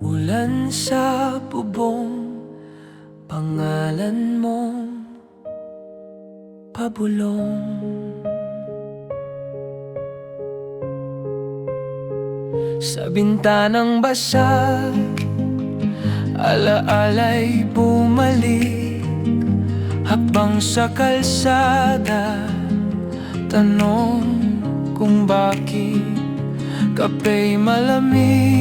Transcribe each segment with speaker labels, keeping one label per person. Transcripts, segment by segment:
Speaker 1: Ulan sa bubong, pangalan mong pabulong. Sa bintanang basa, alaala'y bumalik. Habang sa kalsada, tanong kung bakit kapa'y malamig.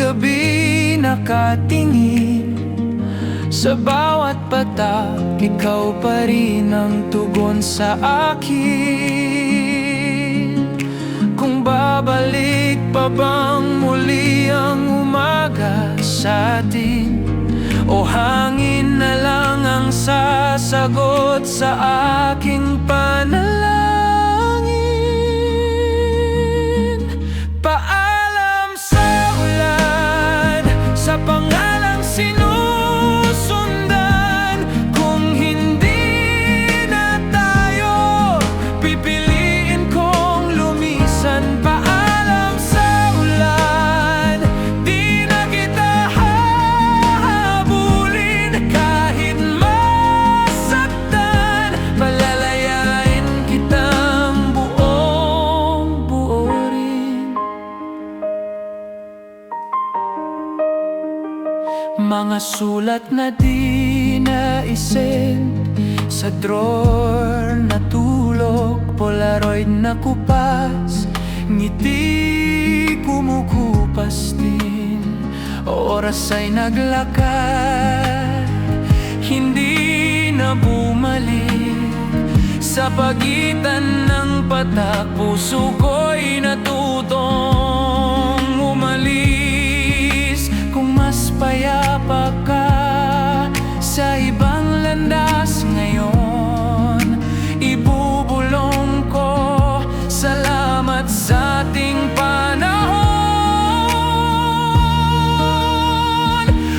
Speaker 1: Gabi nakatingin sa bawat patak, ikaw pa rin ang tugon sa akin. Kung babalik pa bang muli ang umaga sa atin, o hangin na lang ang sasagot sa aking panalangin. Paalam sa ulan, sa pangalang sinusundan. Kung hindi na tayo, pipiliin kong lumisan. Paalam sa ulan, di na kita hahabulin. Kahit masaktan, palalayain kitang buong buo rin. Mga sulat na di na-isend, sa drawer natulog, Polaroid na kupas, ngiti kumukupas din. Oras ay naglakad, hindi na bumalik. Sa pagitan ng patak, puso ko'y natutong umalis. Kung mas payapa ka sa ibang landas ngayon, ibubulong ko, salamat sa ating panahon.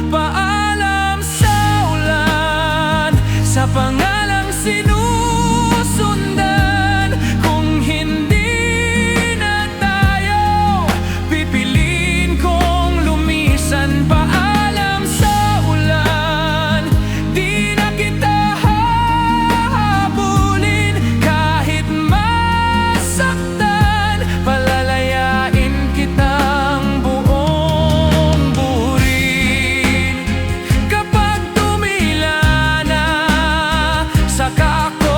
Speaker 1: Paalam sa ulan, sa pangalang sinusundan. Kung hindi na tayo, pipiliin kong lumisan. Paalam sa ulan, di na kita hahabulin. Kahit masaktan, palalayain kitang buong burin. Kapag tumila na, saka ako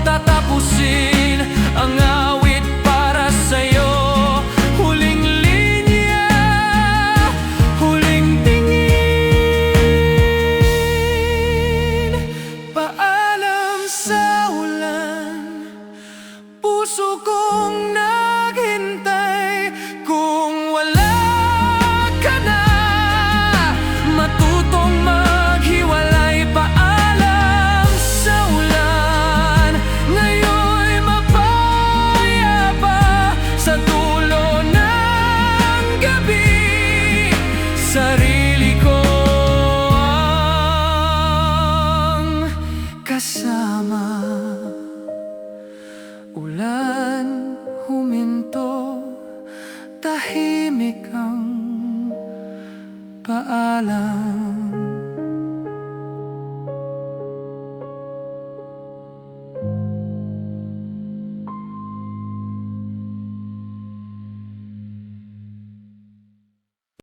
Speaker 1: tatapusin ang awit para sa'yo. Huling linya, huling tingin. Paalam sa ulan, puso kong naghintay. Kung wala ka na, matutong maghiwalay. Paalam sa ulan, ngayon'y mapayapa. Sa dulo ng gabi, sarili ko ang kasama. Ulan huminto, tahimik ang paalam.